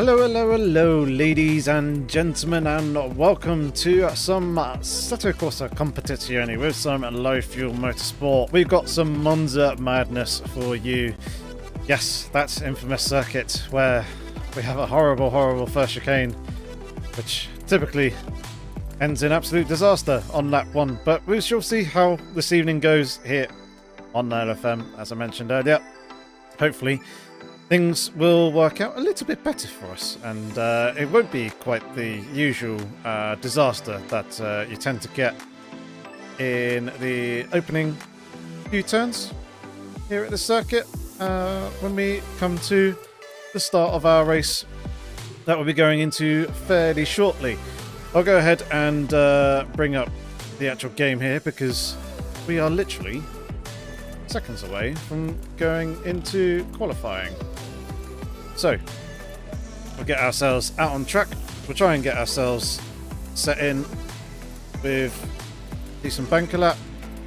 Hello, hello, hello, ladies and gentlemen, and welcome to some Assetto Corsa Competizione with some low fuel motorsport. We've got some Monza madness for you. Yes, that's infamous circuit where we have a horrible, horrible first chicane, which typically ends in absolute disaster on lap 1. But we shall see how this evening goes here on LFM, as I mentioned earlier. Hopefully things will work out a little bit better for us, and it won't be quite the usual disaster that you tend to get in the opening few turns here at the circuit when we come to the start of our race that we'll be going into fairly shortly. I'll go ahead and bring up the actual game here because we are literally seconds away from going into qualifying. So, we'll get ourselves out on track. We'll try and get ourselves set in with a decent banker lap,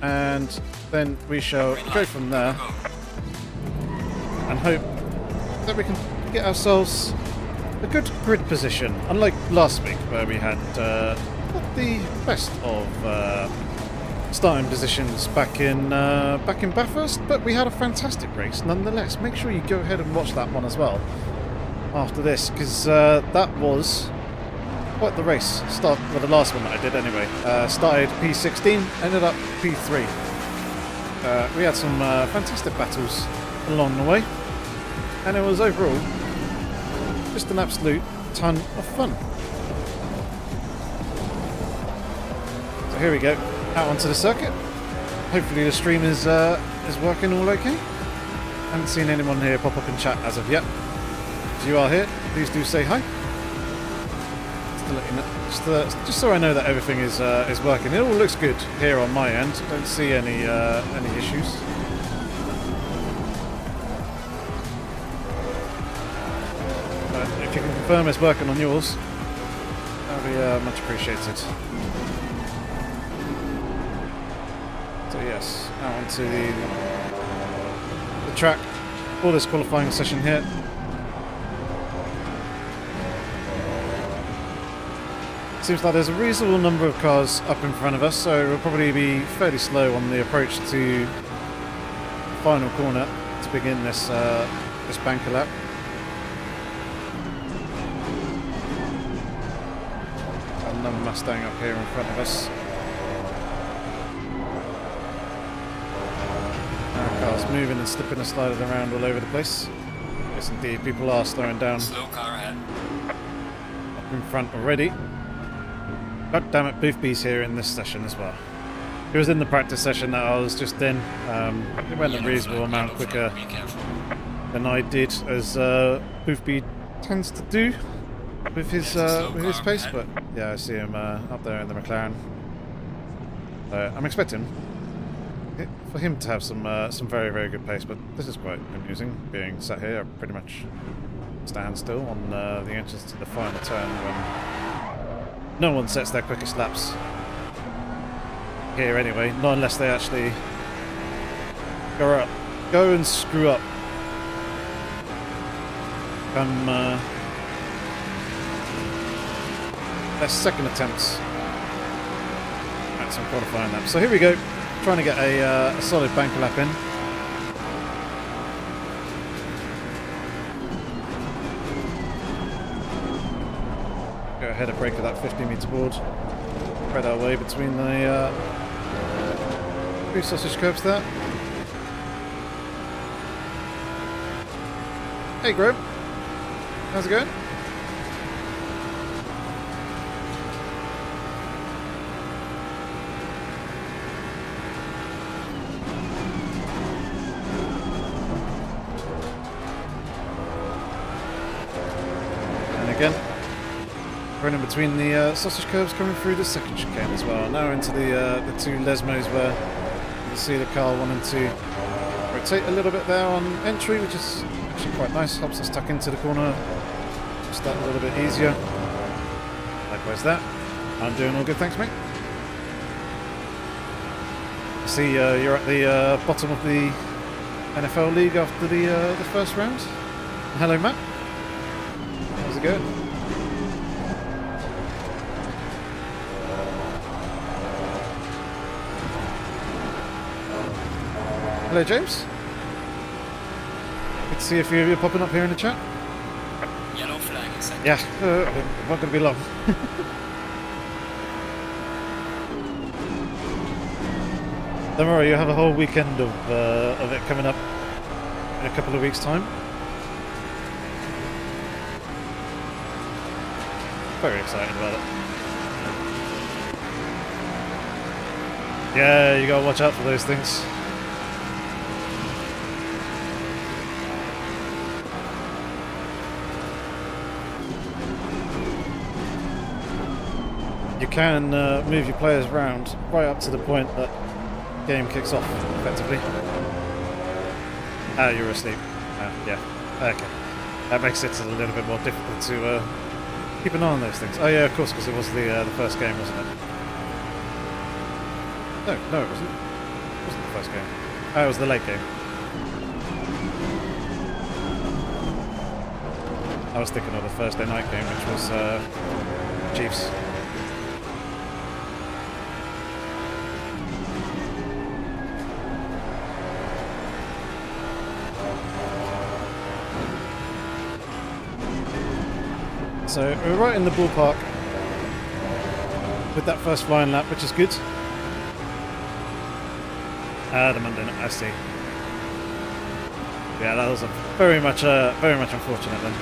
and then we shall go from there and hope that we can get ourselves a good grid position. Unlike last week, where we had not the best of starting positions back in Bathurst, but we had a fantastic race nonetheless. Make sure you go ahead and watch that one as well after this, because that was quite the race. Well, the last one that I did anyway. Started P16, ended up P3. We had some fantastic battles along the way, and it was overall just an absolute ton of fun. So here we go, out onto the circuit. Hopefully the stream is working all okay. Haven't seen anyone here pop up in chat as of yet. If you are here, please do say hi. Just to let you know, just so I know that everything is working. It all looks good here on my end. Don't see any issues. But if you can confirm it's working on yours, that'll be much appreciated. So yes, out onto the track for this qualifying session here. Seems like there's a reasonable number of cars up in front of us, so we'll probably be fairly slow on the approach to the final corner to begin this banker lap. Another Mustang up here in front of us. Cars moving and slipping and sliding around all over the place. Yes, indeed, people are slowing down. Slow car ahead. Up in front already. God damn it, Boothby's here in this session as well. He was in the practice session that I was just in. It went a reasonable amount quicker than I did, as Boothby tends to do with his pace. But yeah, I see him up there in the McLaren. I'm expecting for him to have some very, very good pace, but this is quite amusing, being sat here. I pretty much stand still on the entrance to the final turn when no one sets their quickest laps here anyway, not unless they actually go and screw up come their second attempts at some qualifying laps. So here we go, trying to get a solid banker lap in. Go ahead and break at that 50-meter board. Spread our way between the two sausage curbs there. Hey, Grub. How's it going? And again, running between the sausage curves, coming through the second chicane as well. Now into the two Lesmos, where you can see the car wanting to rotate a little bit there on entry, which is actually quite nice. Helps us tuck into the corner just that a little bit easier. Likewise that. I'm doing all good, thanks mate. I see you're at the bottom of the NFL league after the first round. Hello Matt. How's it go. Hello, James. Good to see a few of you popping up here in the chat. Yellow flag is set. Yeah, not going to be long. Don't worry, you have a whole weekend of it coming up in a couple of weeks' time. Very excited about it. Yeah, you gotta watch out for those things. You can move your players around right up to the point that the game kicks off, effectively. Ah, you're asleep. Yeah. Okay. That makes it a little bit more difficult to keep an eye on those things. Oh yeah, of course, because it was the first game, wasn't it? No, it wasn't. It wasn't the first game. Oh, it was the late game. I was thinking of the Thursday night game, which was Chiefs. So we're right in the ballpark with that first flying lap, which is good. The Monday night, I see. Yeah, that was very much unfortunate then.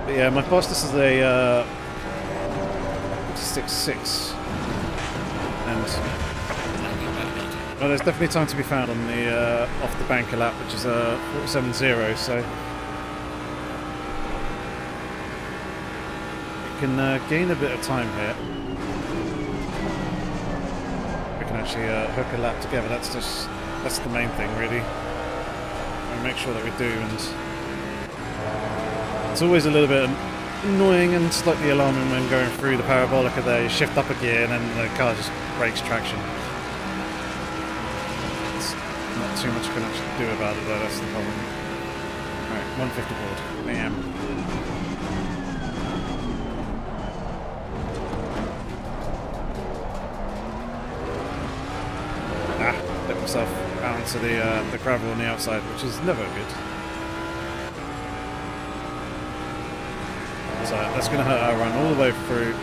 But yeah, my fastest is a 46.6, and well, there's definitely time to be found on the off the banker lap, which is a 47.0. So you can gain a bit of time here. We can actually hook a lap together. That's the main thing, really. And make sure that we do. And it's always a little bit annoying and slightly alarming when going through the parabolica. There, you shift up a gear and then the car just breaks traction. Not too much you can actually do about it though, that's the problem. Right, 150 board. Bam. Let myself out onto the gravel on the outside, which is never good. So that's going to hurt our run all the way through.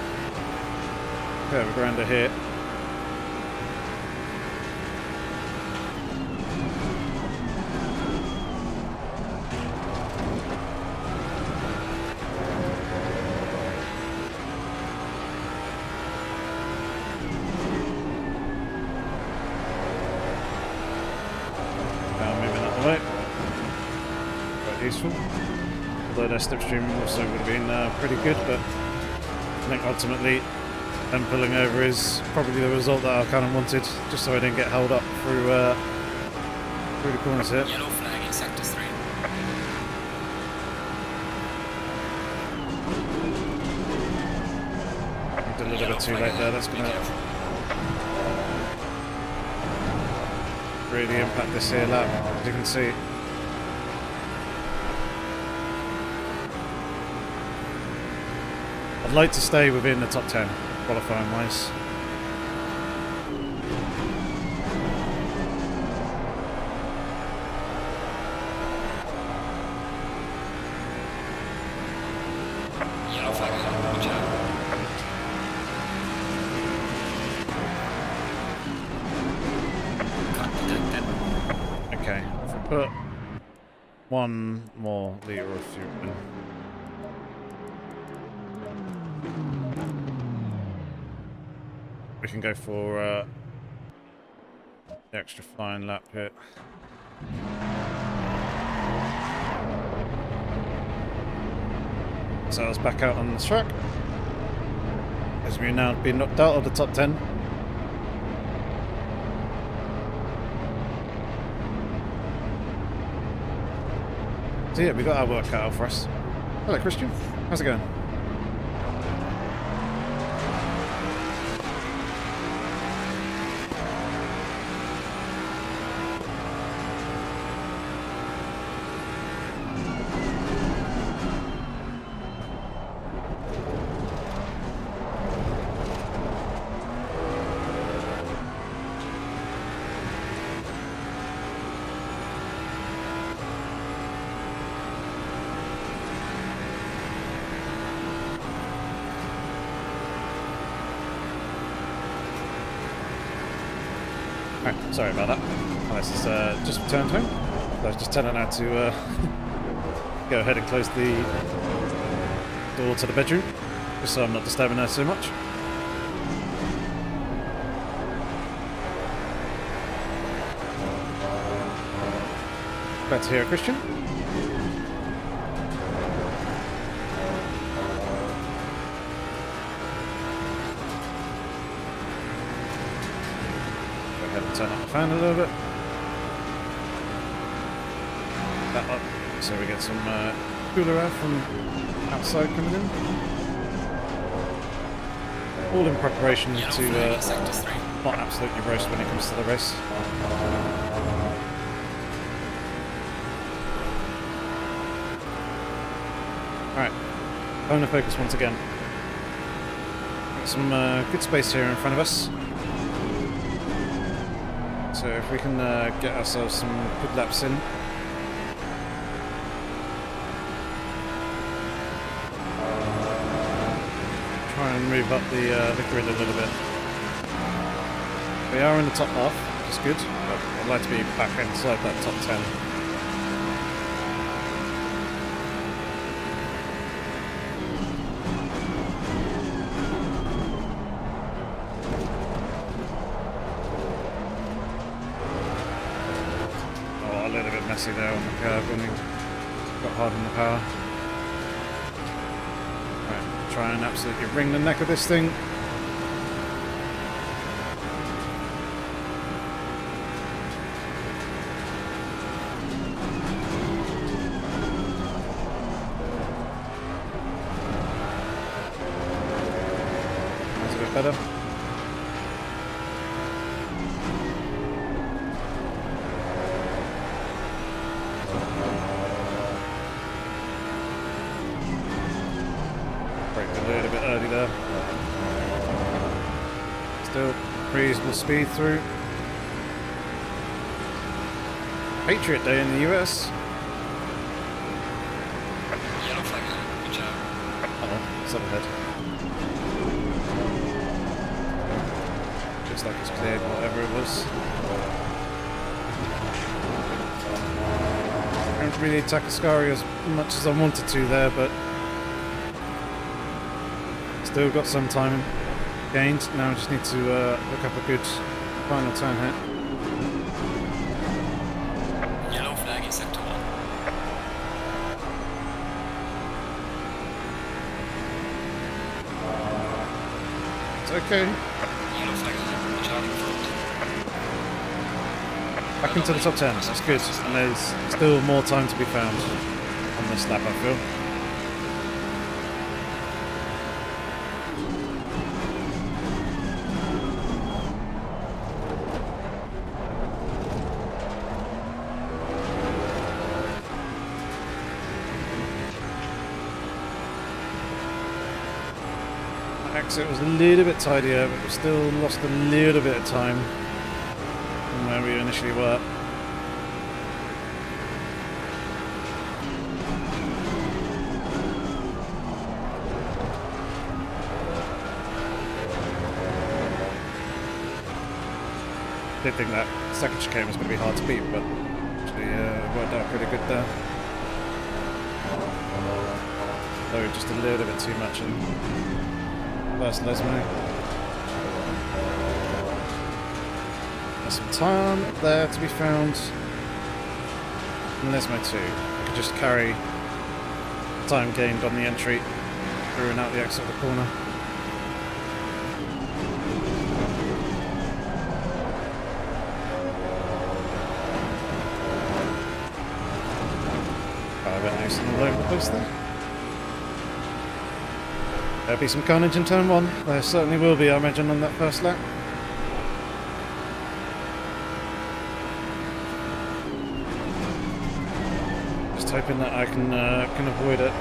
Okay, we're going to hit. Useful. Although their slipstream also would have been pretty good, but I think ultimately them pulling over is probably the result that I kind of wanted, just so I didn't get held up through the corners here. Yellow flag in sector 3. I did a little bit too late there. That's going to really impact this here lap, as you can see. I'd like to stay within the top 10, qualifying wise. Yellow flag, watch out. Okay, if we put one more litre of fuel in. We can go for the extra flying lap here. So I was back out on the track, as we've now been knocked out of the top 10. So yeah, we got our work cut out for us. Hello Christian, how's it going? Alright, sorry about that. This is just returned home. I was just telling her to go ahead and close the door to the bedroom, just so I'm not disturbing her so much. Glad to hear it, Christian. Go ahead and turn up the fan a little bit. That up, so we get some cooler air from outside coming in. All in preparation Yellow to flag in sector 3. not absolutely roast when it comes to the race. Alright, owner focus once again. Got some good space here in front of us. So if we can get ourselves some good laps in. Try and move up the grid a little bit. We are in the top half, which is good, but I'd like to be back inside that top 10. Oh, a little bit messy there on the curve when we got hard on the power. Right, try and absolutely wring the neck of this thing. Better. Braked a little bit early there. Still reasonable speed through. Patriot Day in the US. Yellow flag ahead. Good job. Oh, it's up ahead. Looks like it's cleared whatever it was. I didn't really attack Ascari as much as I wanted to there, but still got some time gained. Now I just need to look up a good final turn here. Yellow flag in sector 1. It's okay. Yellow flag ahead. Good job in front. Back into the top 10, that's good. And there's still more time to be found on this lap, I feel. Exit was a little bit tidier, but we still lost a little bit of time from where we initially were. Did think that second chicane was going to be hard to beat, but actually worked out pretty good there. Though just a little bit too much in first Lesmo. There's some time there to be found in Lesmo 2. I could just carry time gained on the entry through and out the exit of the corner. A bit nice and all over the place there. There'll be some carnage in turn 1. There certainly will be, I imagine, on that first lap. Just hoping that I can avoid it.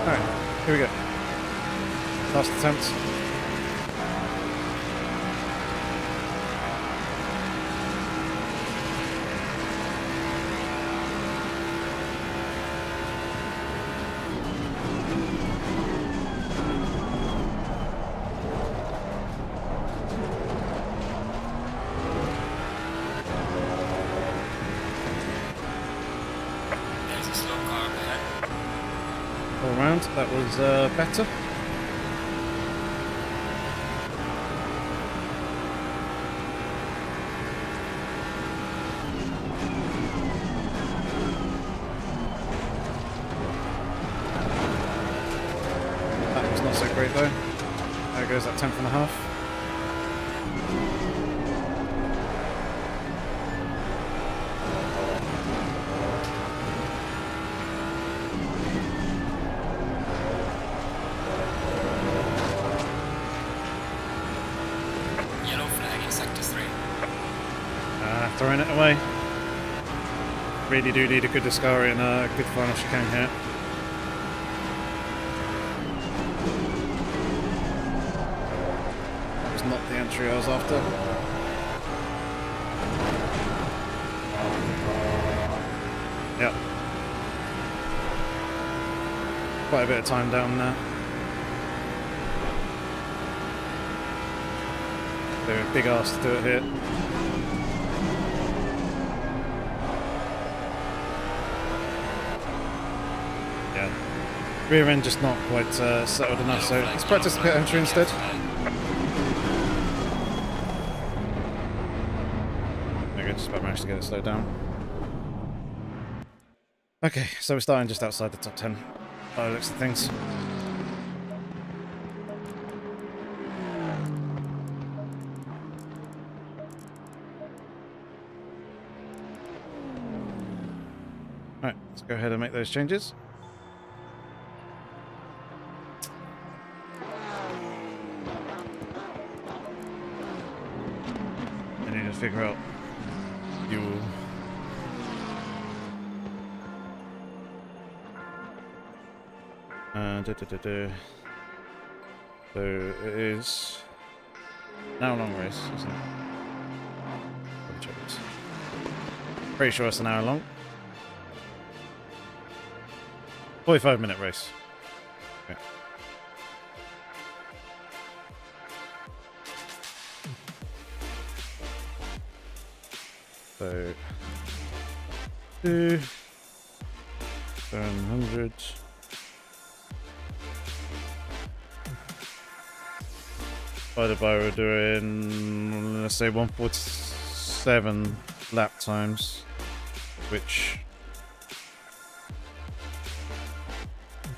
Alright, here we go. Last attempt. Slow carb ahead. All round, that was better. That was not so great though. There goes that 10th and a half. Yellow flag in sector 3. Throwing it away. Really do need a good Discovery and a good final chicane here. That was not the entry I was after. Yep. Quite a bit of time down there. They're a big ass to do it here. Yeah. Rear end just not quite settled enough, so let's practice the pit entry instead. Okay, just about managed to get it slowed down. Okay, so we're starting just outside the top 10 by the looks of things. Alright, let's go ahead and make those changes. I need to figure out fuel. So it is now a long race, isn't it? Double check this. Pretty sure it's an hour long. 45-minute race. Okay. So 700. Divided by, we're doing, let's say 147 lap times, which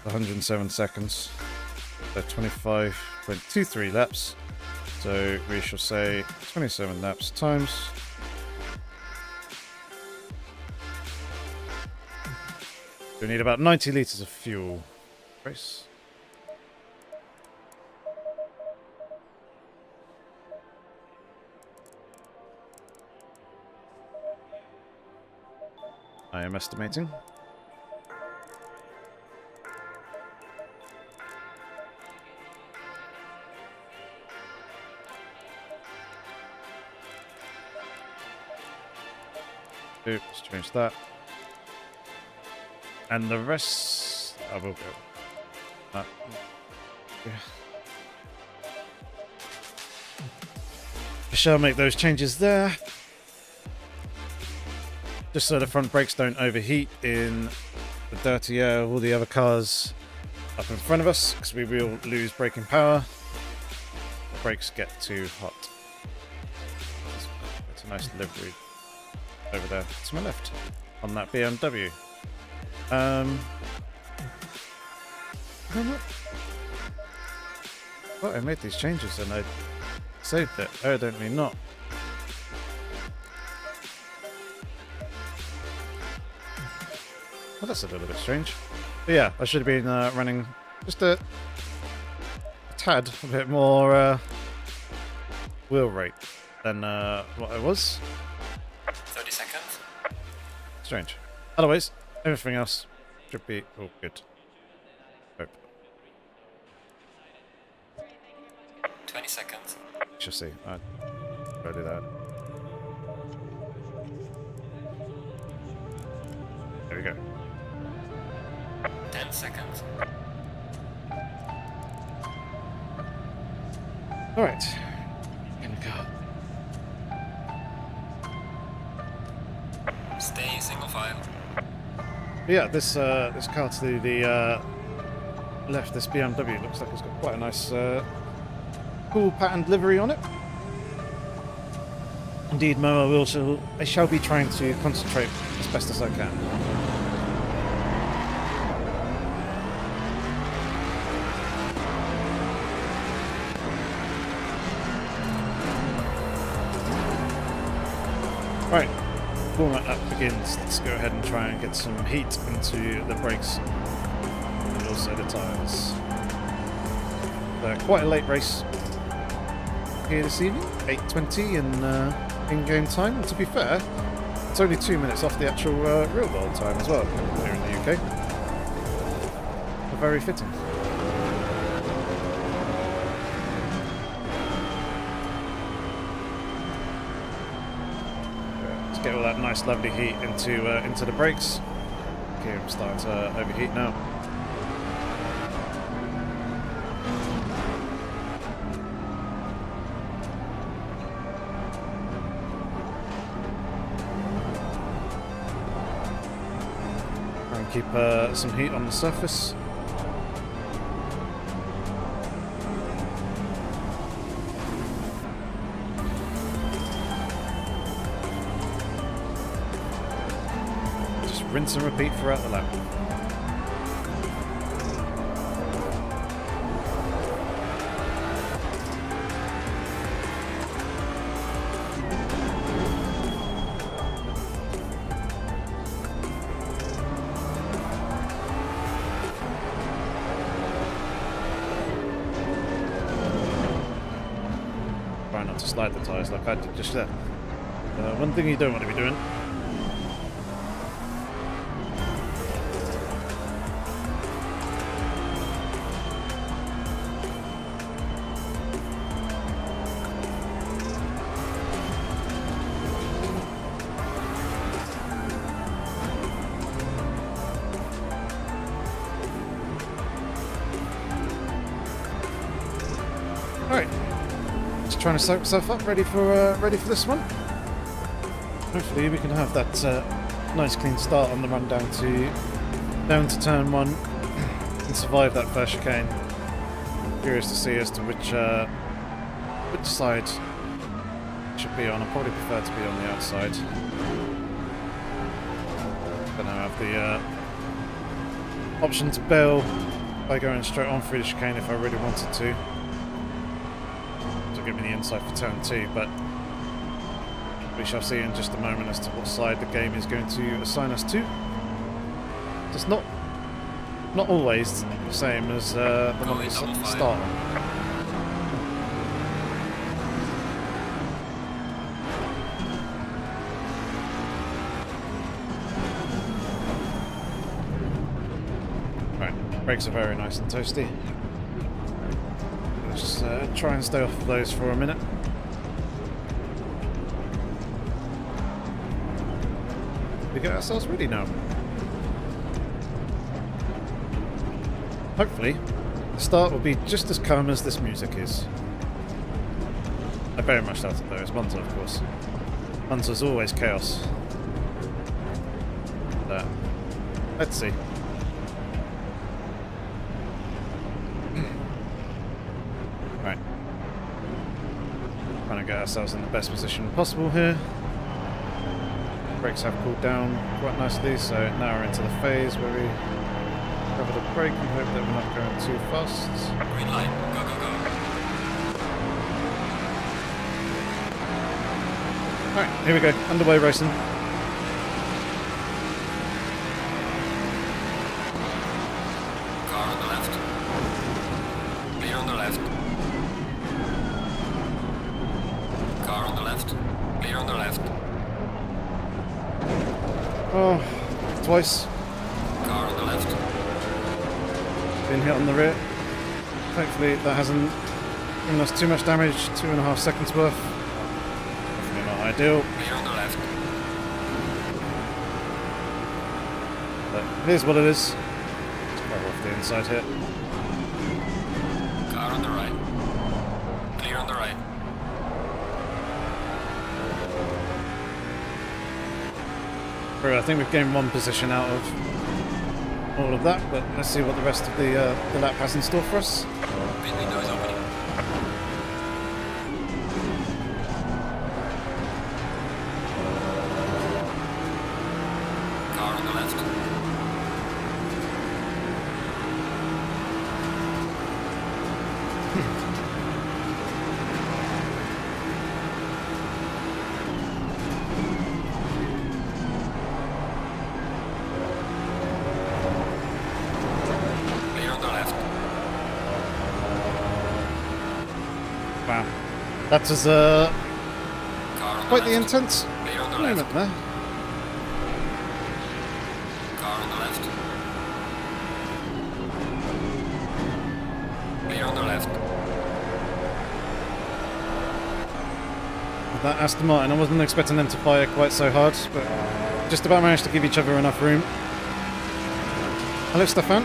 107 seconds, so 25.23 laps. So we shall say 27 laps times. We need about 90 litres of fuel. Race. I am estimating. Let's change that. And the rest, I will go. Yeah. I shall make those changes there. Just so the front brakes don't overheat in the dirty air of all the other cars up in front of us, because we will lose braking power. The brakes get too hot. It's a nice livery over there to my left on that BMW. I don't know. Well, I made these changes and I saved it. Evidently not. Well, that's a little bit strange. But yeah, I should have been running just a tad a bit more wheel rate than what I was. 30 seconds. Strange. Otherwise, everything else should be all good. Hope. 20 seconds. Shall see. I'll do that. There we go. 10 seconds. Alright. In the car. Stay single file. But yeah, this car to the left, this BMW, looks like it's got quite a nice, cool patterned livery on it. Indeed, Moa I shall be trying to concentrate as best as I can. Right, before that lap begins, let's go ahead and try and get some heat into the brakes and also the tyres. Quite a late race here this evening, 8:20 in-game time, and to be fair, it's only 2 minutes off the actual real-world time as well here in the UK. Very fitting. Get all that nice lovely heat into the brakes. Okay, I'm starting to overheat now. Try and keep some heat on the surface. Rinse and repeat throughout the lap. Try not to slide the tyres like I did just there. One thing you don't want to be doing. Alright, just trying to soak myself up, ready for this one. Hopefully we can have that nice clean start on the run down to turn 1 and survive that first chicane. Curious to see as to which side it should be on. I probably prefer to be on the outside. Then I have the option to bail by going straight on through the chicane if I really wanted to. Give me the inside for turn 2, but we shall see in just a moment as to what side the game is going to assign us to. It's not always the same as the one we start on. Right, brakes are very nice and toasty. Let's try and stay off of those for a minute. We get ourselves ready now. Hopefully, the start will be just as calm as this music is. I very much doubt it though, it's Monza of course. Monza's always chaos. Let's see. Right. Trying to get ourselves in the best position possible here. Brakes have cooled down quite nicely, so now we're into the phase where we cover the brake and hope that we're not going too fast. Green light, go, go, go. Alright, here we go, underway racing. Car on the left. Clear on the left. Car on the left. Clear on the left. Oh, twice. Car on the left. Been hit on the rear. Thankfully that hasn't given us too much damage, 2.5 seconds worth. Definitely not ideal. Clear on the left. But here's what it is. Let's grab off the inside here. Car on the right. Clear on the right. I think we've gained one position out of all of that, but let's see what the rest of the lap has in store for us. Pit window is opening. Car on the left. Clear on the left. Wow. That was Car on quite the left. intense Clear on the moment left. there. Car on the left. Clear on the left. That Aston Martin, I wasn't expecting them to fire quite so hard, but just about managed to give each other enough room. Hello, Stefan.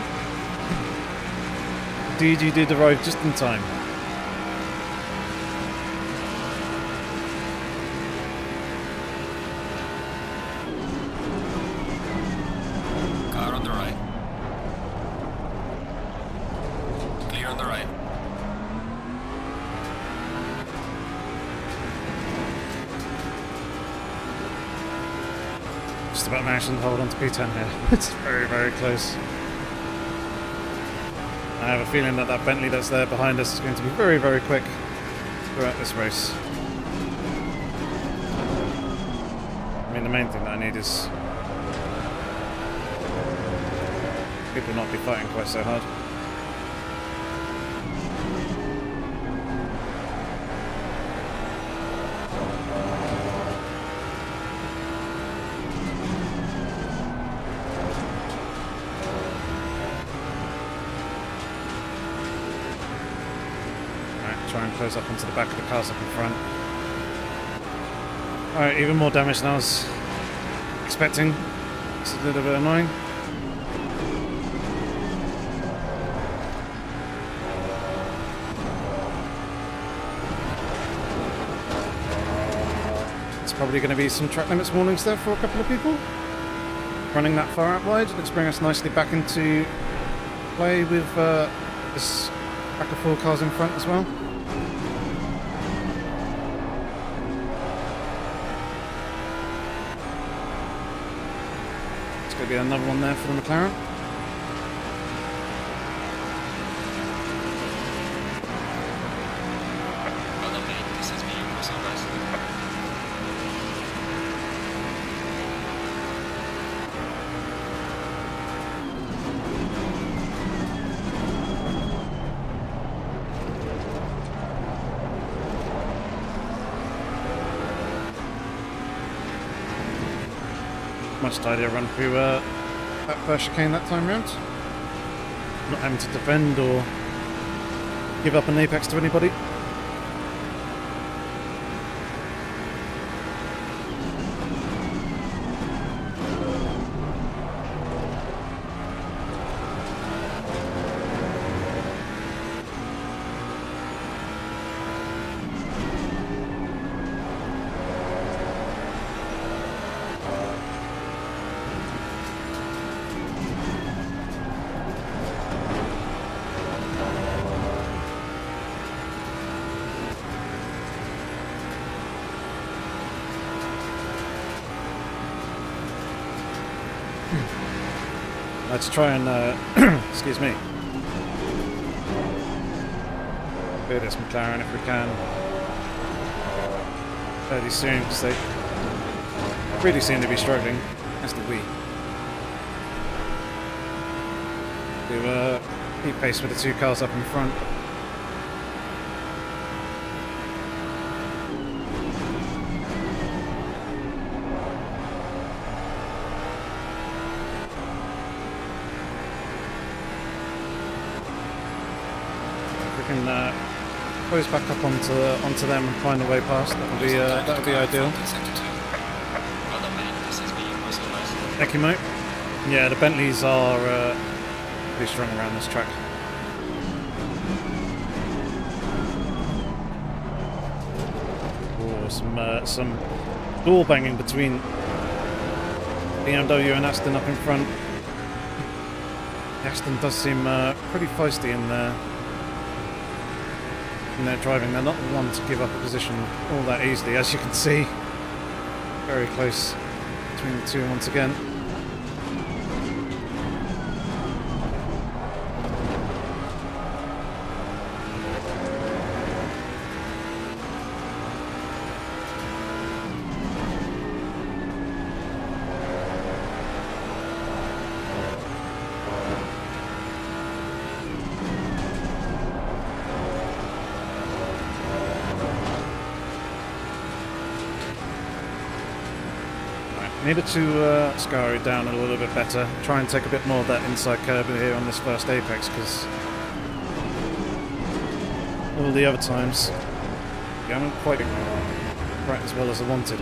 Indeed, you did arrive just in time. Car on the right. Clear on the right. Just about managed to hold on to P10 here. It's very, very close. I have a feeling that Bentley that's there behind us is going to be very, very quick throughout this race. I mean, the main thing that I need is people not be fighting quite so hard. Try and close up onto the back of the cars up in front. Alright, even more damage than I was expecting. It's a little bit annoying. It's probably going to be some track limits warnings there for a couple of people. Running that far out wide, let's bring us nicely back into play with this pack of 4 cars in front as well. Going to be another one there for the McLaren. On the main, this is me, Moza R12. Much tidier run through that first chicane that time round. Not having to defend or give up an apex to anybody. Let's try and, excuse me, clear this McLaren if we can fairly soon, because they really seem to be struggling, as do we. To keep pace with the 2 cars up in front. Close back up onto them and find a way past. That would be ideal. Thank you, mate. Yeah, the Bentleys are pretty strong around this track. Oh, some door banging between BMW and Aston up in front. Aston does seem pretty feisty in their driving. They're not the one to give up a position all that easily, as you can see. Very close between the two once again. Needed to scour it down a little bit better. Try and take a bit more of that inside curve here on this first apex, because all the other times you haven't quite as well as I wanted.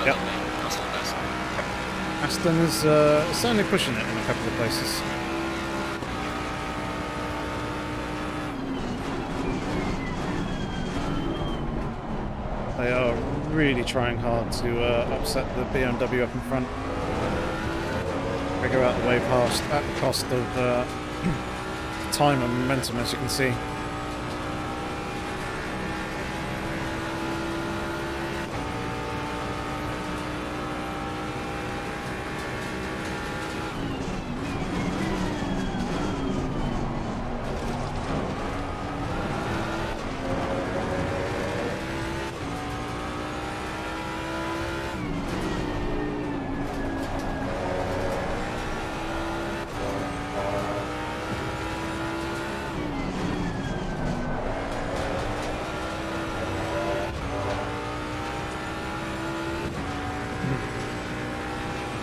Yep. Aston is certainly pushing it in a couple of places. They are really trying hard to upset the BMW up in front. Figure out the way past at the cost of time and momentum, as you can see.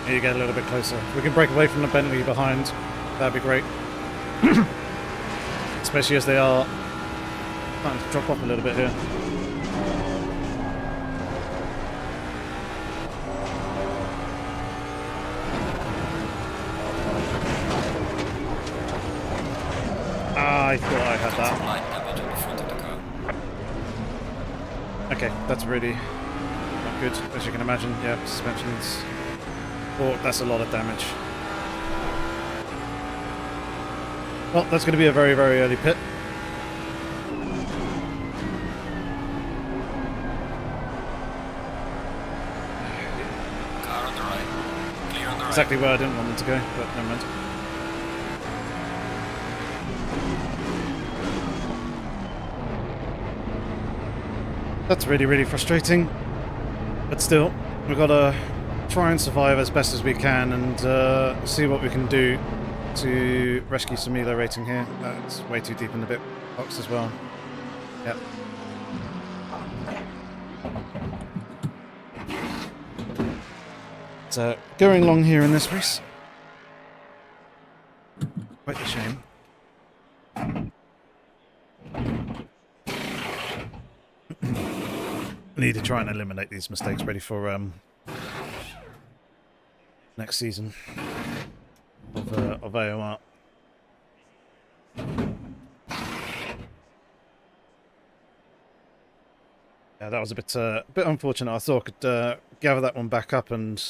You get a little bit closer. We can break away from the Bentley behind. That'd be great. Especially as they are starting to drop off a little bit here. Ah, I thought I had that. Okay, that's really not good, as you can imagine. Yeah, suspension's... Oh, that's a lot of damage. Well, that's going to be a very, very early pit. Car on the right. Clear on the right. Exactly where I didn't want them to go, but never mind. That's really, really frustrating. But still, we've got to try and survive as best as we can and see what we can do to rescue some elo rating here. That's way too deep in the bit box as well. Yep. So going long here in this race. Quite a shame. We need to try and eliminate these mistakes ready for next season of AOR. Yeah, that was a bit unfortunate. I thought I could gather that one back up and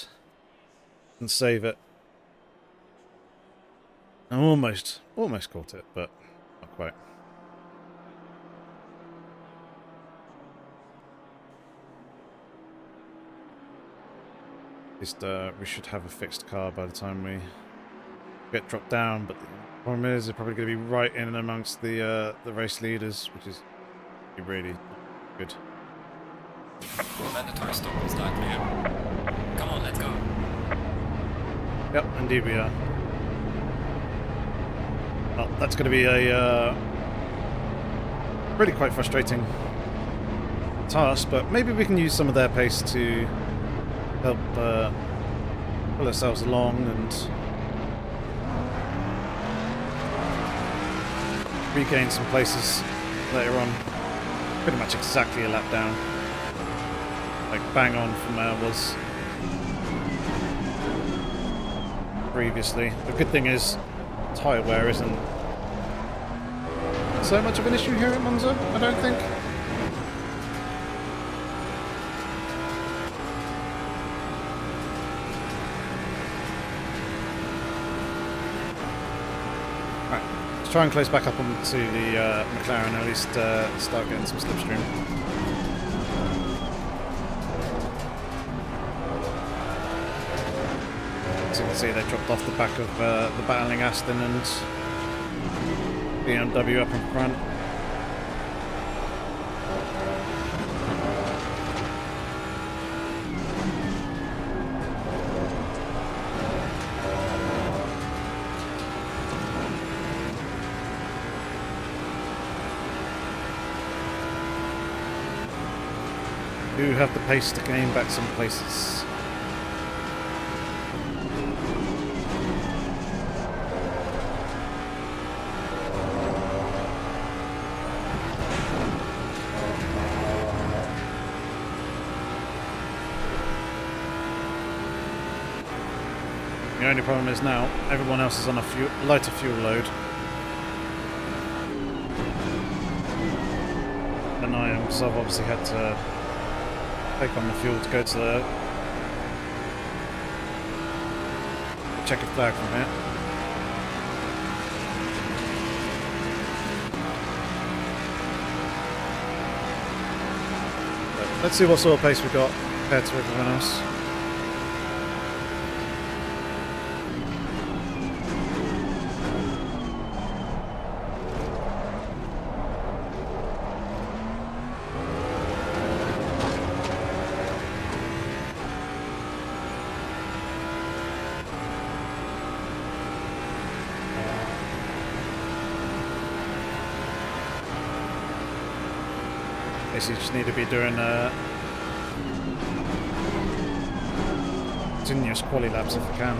save it. I almost caught it, but not quite. At least we should have a fixed car by the time we get dropped down, but the problem is they're probably going to be right in and amongst the race leaders, which is really good. Mandatory stop is that clear. Come on, let's go. Yep, indeed we are. Well, that's going to be a really quite frustrating task, but maybe we can use some of their pace to help pull ourselves along and regain some places later on. Pretty much exactly a lap down. Like bang on from where I was previously. The good thing is tyre wear isn't so much of an issue here at Monza, I don't think. Right, let's try and close back up onto the McLaren, at least start getting some slipstream. As you can see, they dropped off the back of the battling Aston and BMW up in front. Do have the pace to gain back some places. The only problem is now everyone else is on a lighter fuel load than I am, so I've obviously had to take on the fuel to go to the checkered flag from here. But let's see what sort of pace we've got compared to everyone else. You just need to be doing continuous quali laps if you can.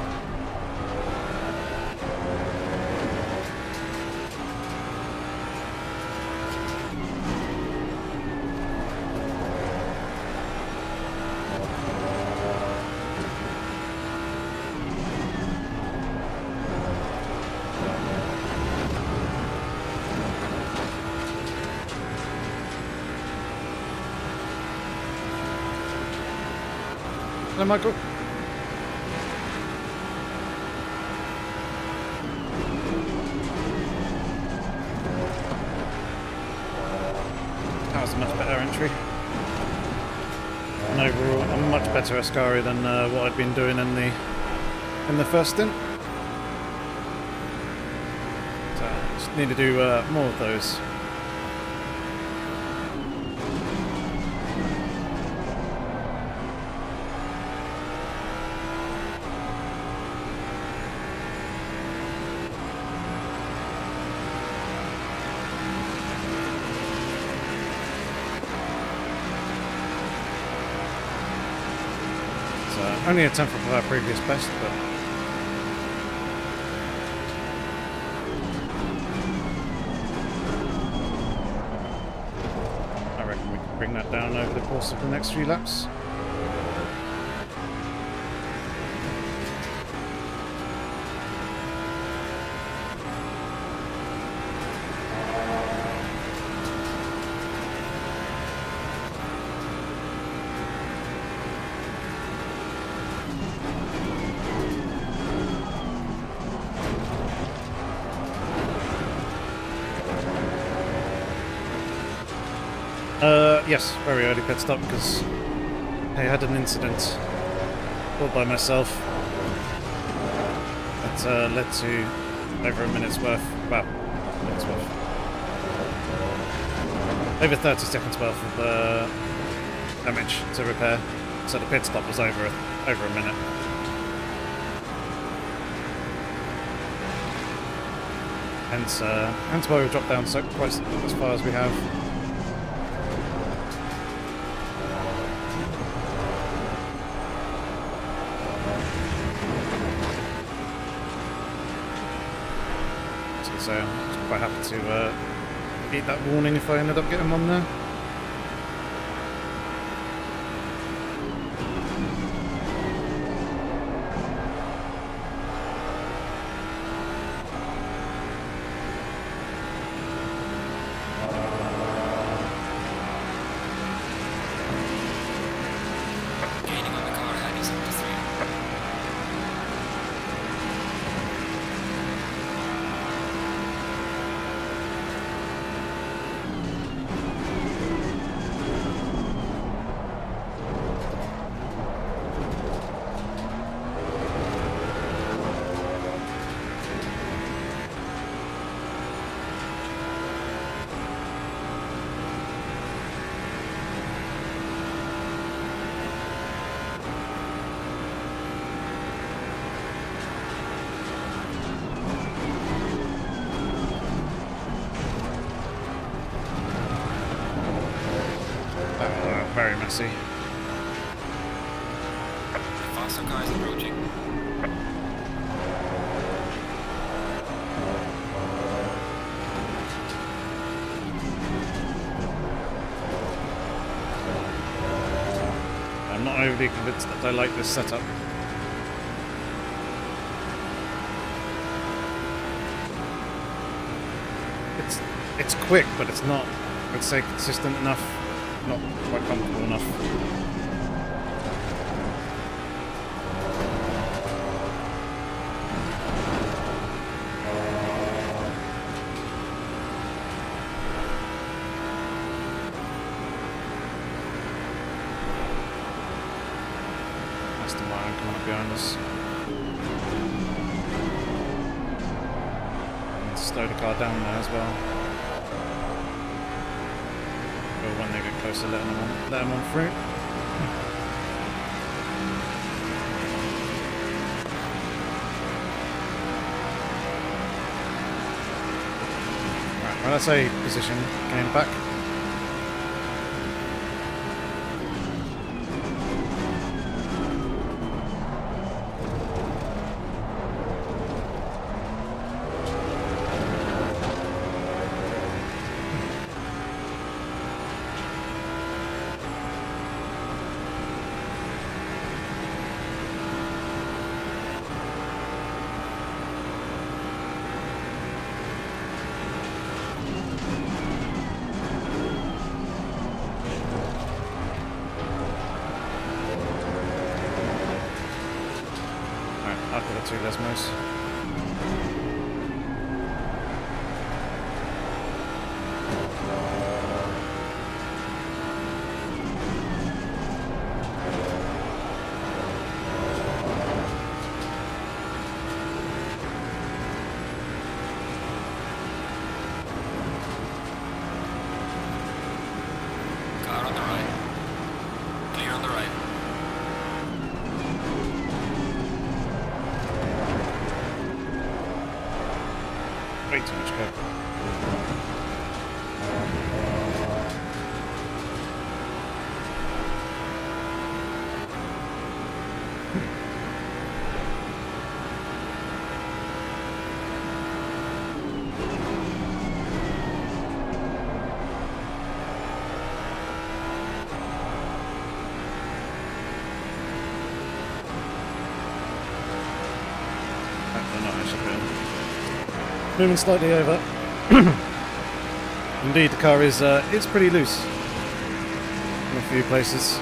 Hello, Michael. That was a much better entry. And overall, a much better Ascari than what I'd been doing in the first stint. So just need to do more of those. Only a tenth of our previous best, but I reckon we can bring that down over the course of the next few laps. Yes, very early pit stop because I had an incident all by myself that led to over a minute's worth, well, over 30 seconds worth of damage to repair. So the pit stop was over a minute. Hence why we dropped down so quite as far as we have. So I'm quite happy to beat that warning if I ended up getting one there. taxi. The faster car is approaching. I'm not overly convinced that I like this setup. It's quick, but it's not, I'd say, consistent enough. Not quite comfortable enough. That's the line coming up behind us. And slow the car down there as well. When they get closer, let them on through. Right, well, that's a position came back. After the two Lesmos. Car on the right. Clear on the right. Way too much coke. Moving slightly over. Indeed, the car is it's pretty loose in a few places.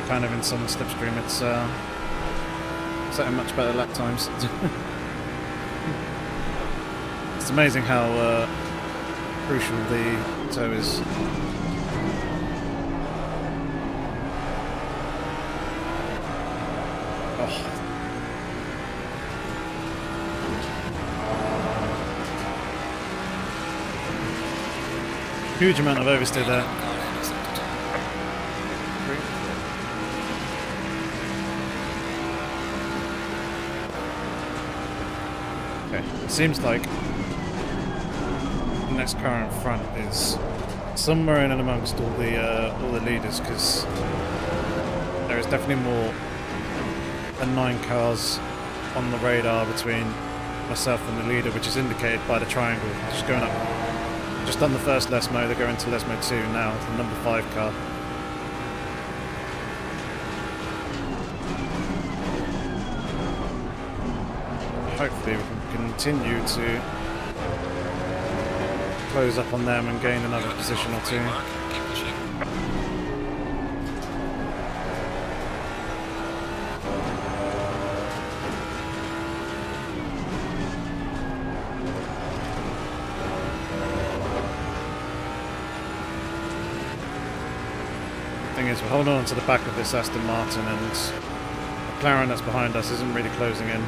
Kind of in some slipstream, it's setting much better lap times. It's amazing how crucial the toe is. Oh. Huge amount of oversteer there. It seems like the next car in front is somewhere in and amongst all the leaders, because there is definitely more than 9 cars on the radar between myself and the leader, which is indicated by the triangle. Just going up, just done the first Lesmo, they're going to Lesmo 2 now, the number 5 car. Hopefully we can continue to close up on them and gain another position or 2. Keep pushing. Thing is, we're holding on to the back of this Aston Martin, and the McLaren that's behind us isn't really closing in.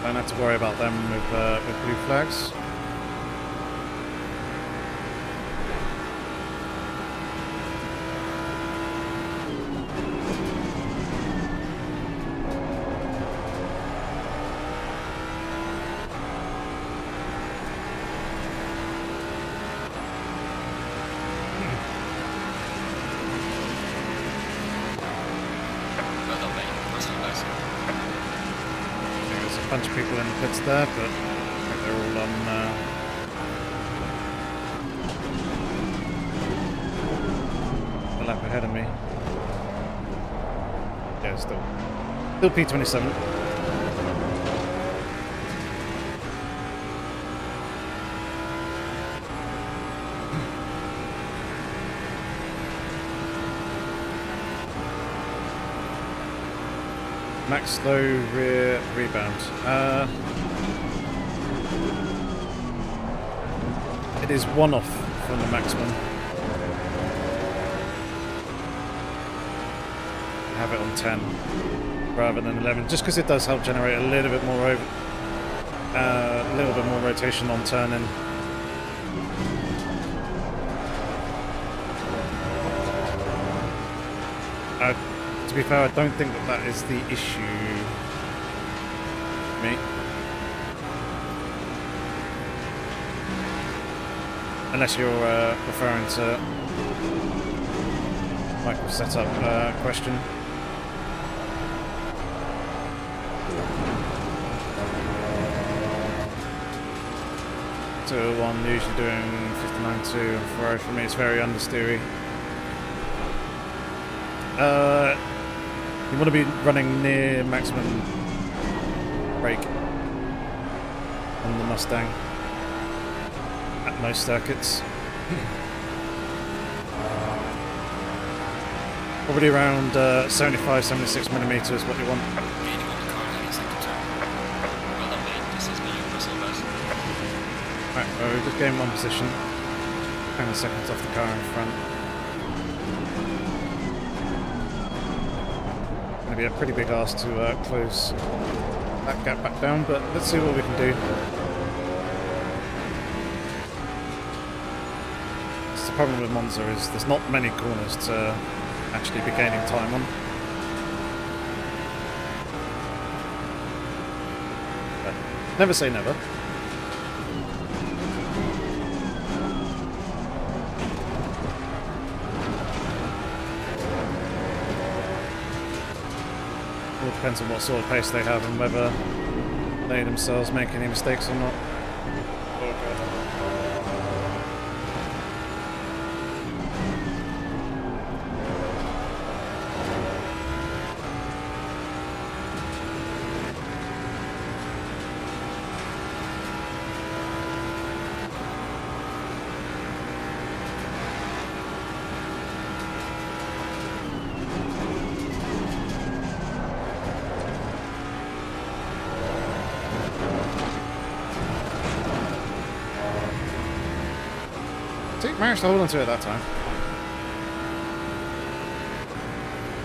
Don't have to worry about them with blue flags. Well done, mate. Nice and nice. There's a bunch of people in the pits there, but I think they're all on the lap ahead of me. Yeah, still P27. Max low rear rebound. It is 1 off from the maximum. Have it on 10 rather than 11, just because it does help generate a little bit more rotation on turning. To be fair, I don't think that is the issue. Me. Unless you're referring to Michael's setup question. So 1 usually doing 59.2 and Ferrari for me, it's very understeery. You want to be running near maximum brake on the Mustang at most circuits. Probably around 75-76 millimeters is what you want. Gaining on the car in the second turn. Well done, mate. This is me, Russell Best. Right, well, we just gained 1 position. 10 seconds off the car in front. Going to be a pretty big ask to close that gap back down, but let's see what we can do. That's the problem with Monza, is there's not many corners to actually be gaining time on. But never say never. All depends on what sort of pace they have and whether they themselves make any mistakes or not. Managed to hold on to it that time.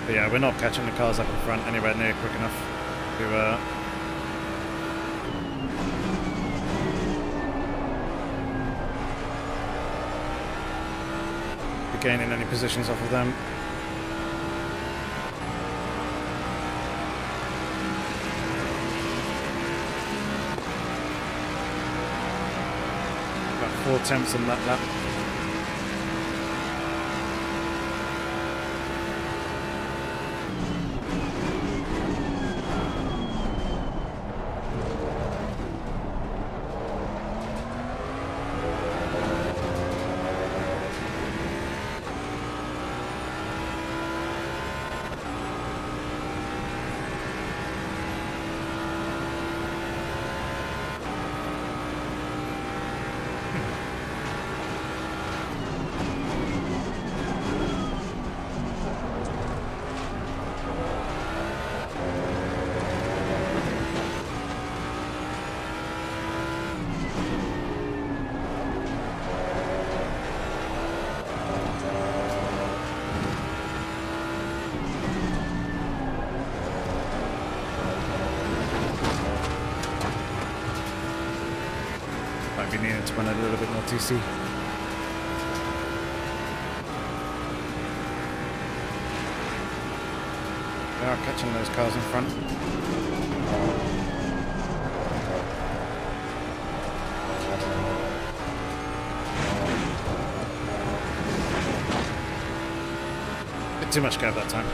But yeah, we're not catching the cars up in front anywhere near quick enough to be gaining any positions off of them. 4 attempts on that lap. Might be needing to run a little bit more TC. We are catching those cars in front. Bit too much gap that time.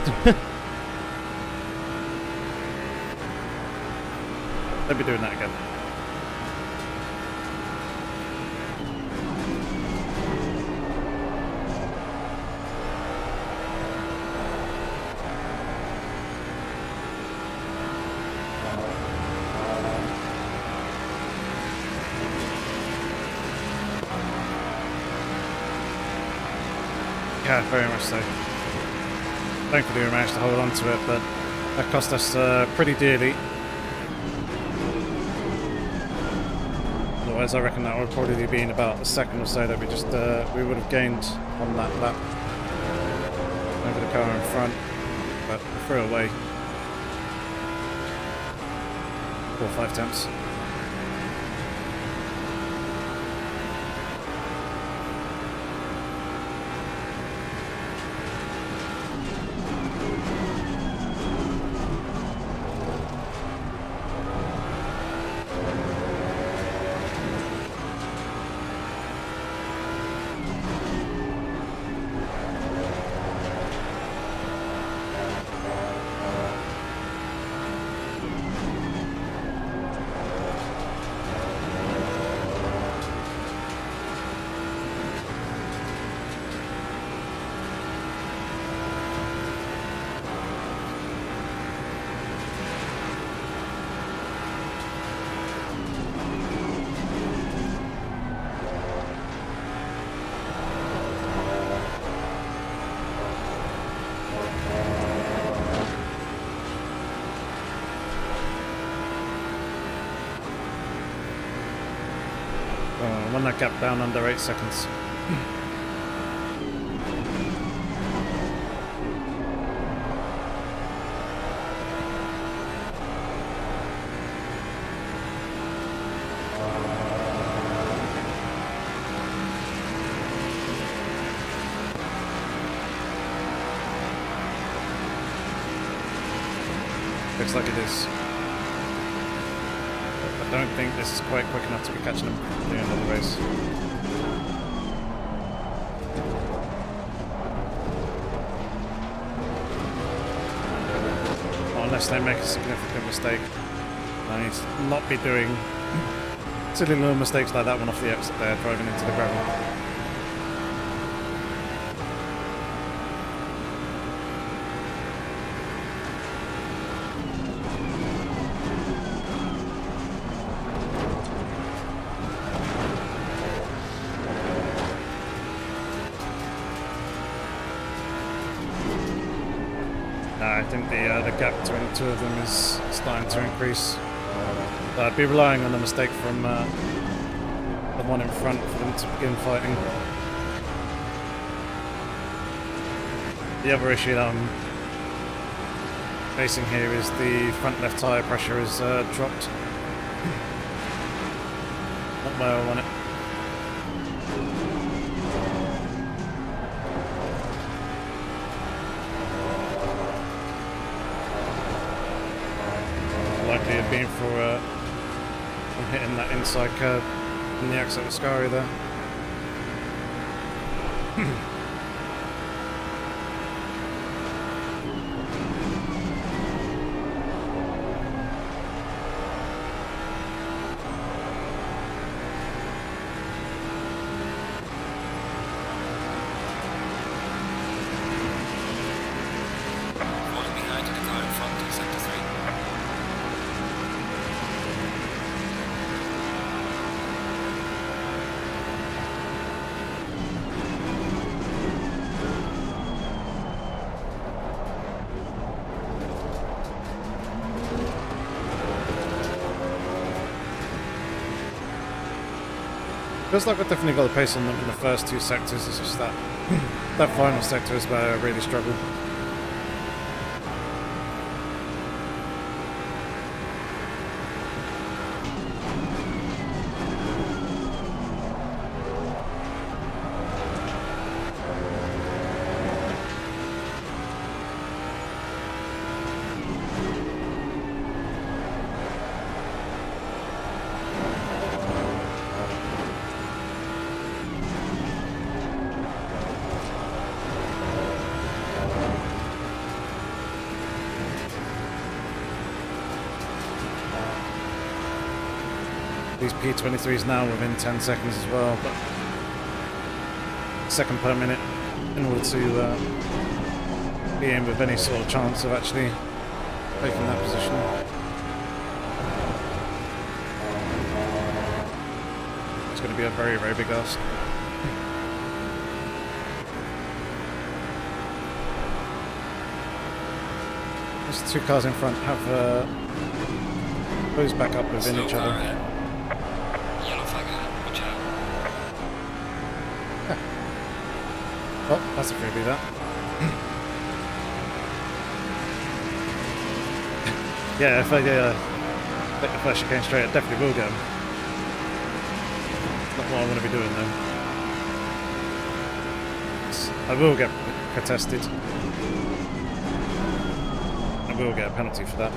Don't be doing that again. Yeah, very much so. Thankfully we managed to hold on to it, but that cost us pretty dearly. Otherwise I reckon that would probably be in about a second or so that we just we would have gained on that lap over the car in front, but we threw it away. 4 or 5 attempts. Run that gap down under 8 seconds. Looks like it is. I don't think this is quite quick enough to be catching them at the end of the race. Unless they make a significant mistake. I need to not be doing silly little mistakes like that one off the exit there, driving into the gravel. I think the gap between the two of them is starting to increase. I'd be relying on the mistake from the one in front for them to begin fighting. The other issue that I'm facing here is the front left tyre pressure has dropped. Not where I want it. Likely being for hitting that inside curb in the exit of Scary there. Falling behind the car in front in sector 3. Feels like I've definitely got the pace on them in the first two sectors. It's just that that final sector is where I really struggle. These P23s now within 10 seconds as well, but second per minute in order to be in with any sort of chance of actually taking that position. It's going to be a very, very big ask. These two cars in front have closed back up within each other. Yellow flag ahead, watch out. Oh, that's a freebie, that. Yeah, if I take the first chicane straight, I definitely will get him. Not what I want to be doing, though. I will get protested. I will get a penalty for that.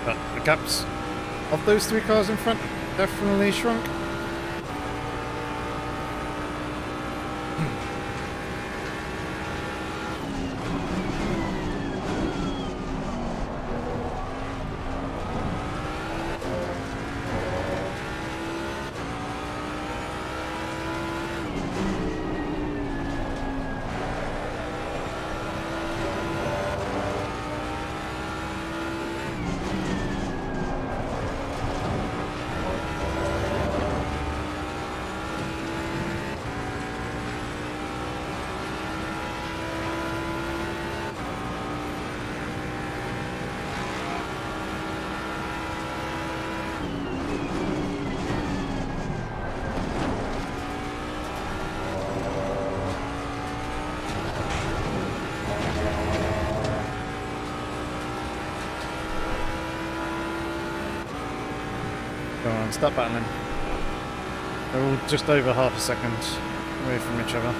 But the gaps of those three cars in front definitely shrunk. Go on, stop battling. They're all just over half a second away from each other.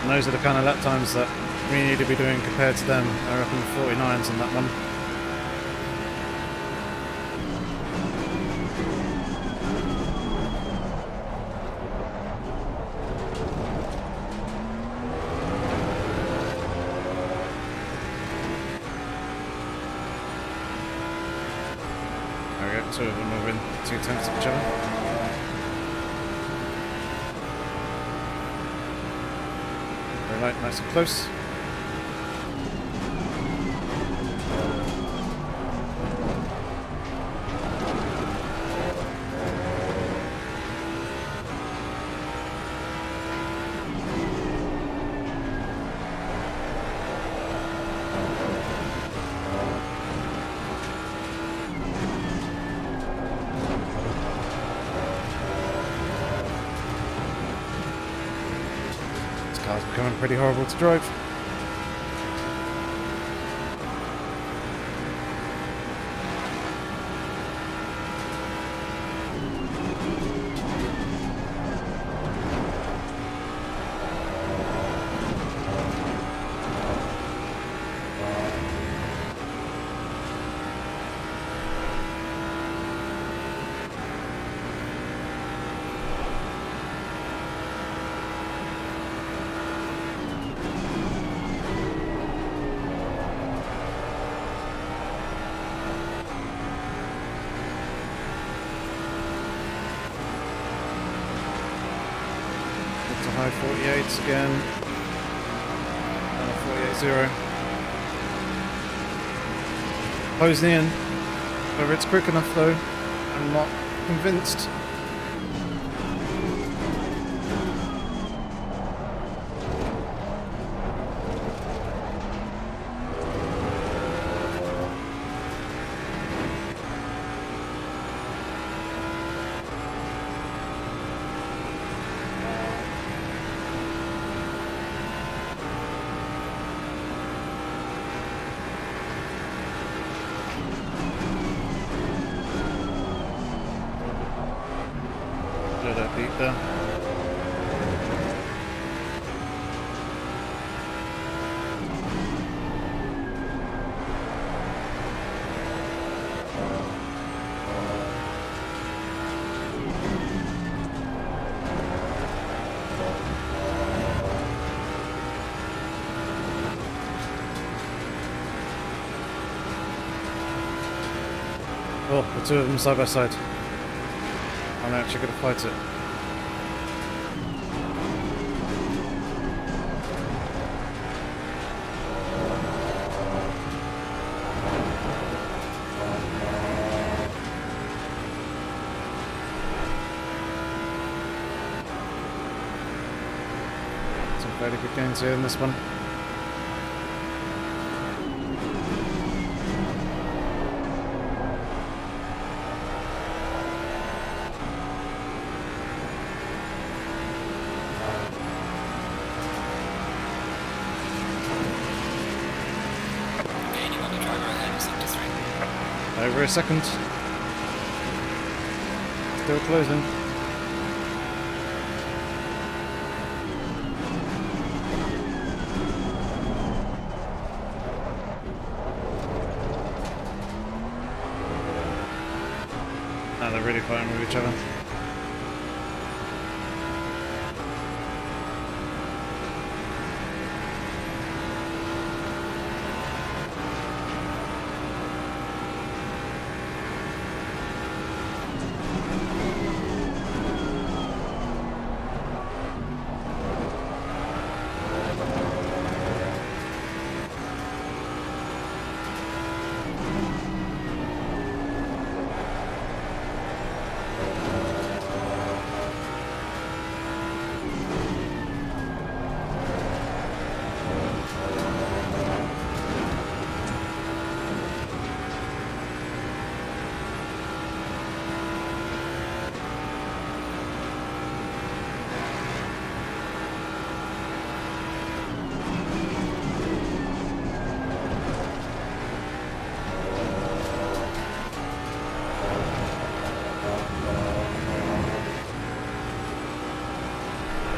And those are the kind of lap times that we need to be doing compared to them. I reckon 49s on that one. There we go, two of them are within 2/10 of each other. Very light, nice and close. This car's becoming pretty horrible to drive. 48s again. And a 48-0. Closing in. Whether it's quick enough though, I'm not convinced. That beat there. Oh, the two of them side by side. I'm actually going to fight it. Some fairly good gains here in this one. Over a second. Still closing. Now they're really fighting with each other.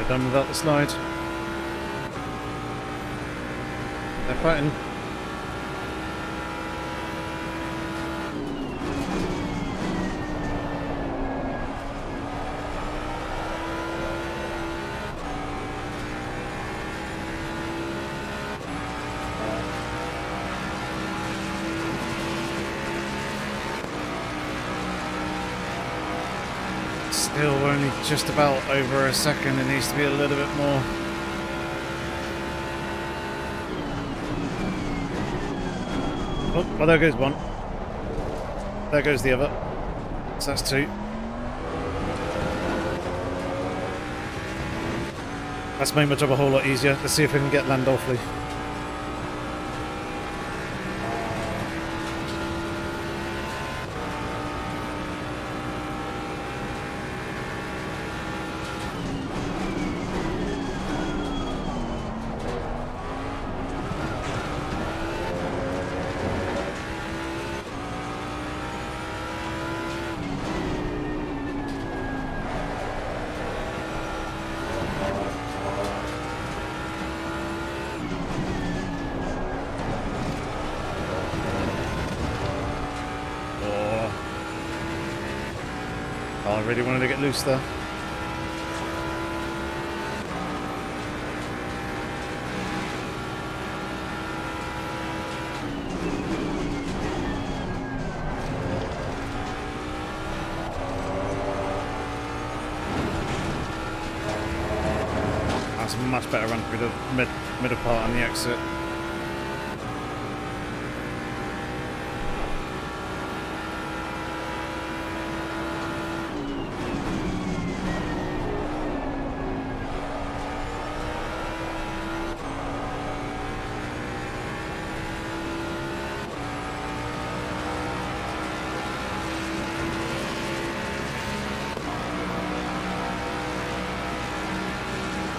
Done without the slide. They're fighting. Still only just about over a second. It needs to be a little bit more. Oh, well, there goes one. There goes the other. So that's two. That's made my job a whole lot easier. Let's see if we can get Landolfi. Oh, I really wanted to get loose there. That's much better run through the middle part on the exit.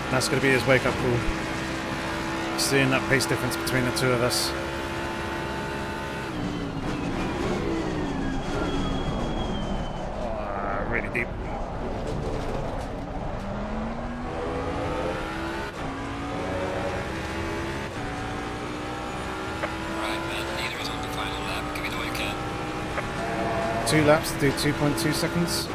That's going to be his wake-up call. Seeing that pace difference between the two of us. Oh, really deep. Right, man. Neither is on the final lap. Give it all you can. 2 laps to do 2.2 seconds.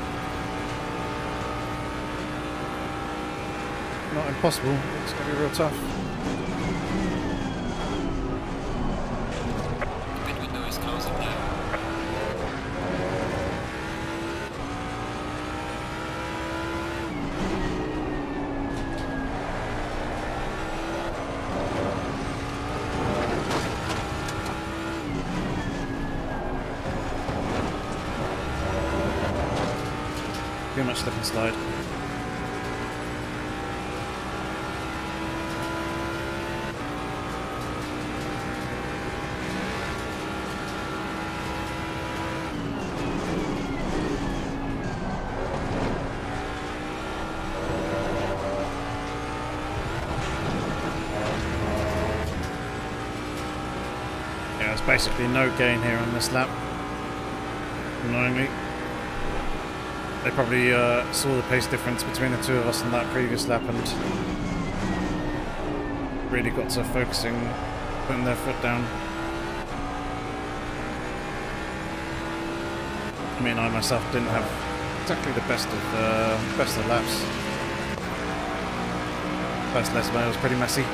Not impossible, it's going to be real tough. Pit window is closing now. Too much slip and slide. There's basically no gain here on this lap. Annoyingly. They probably saw the pace difference between the two of us in that previous lap and really got to focusing, putting their foot down. I mean, I myself didn't have exactly the best of laps. First Les Mis was pretty messy.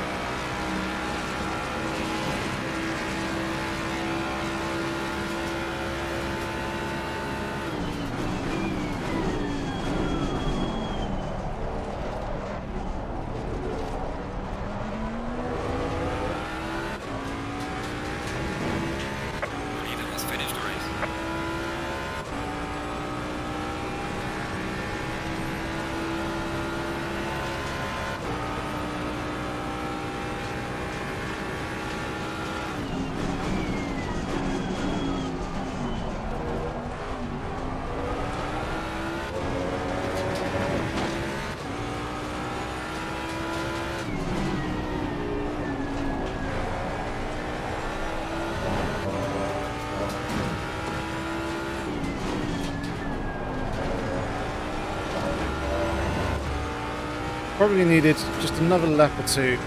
Probably needed just another lap or two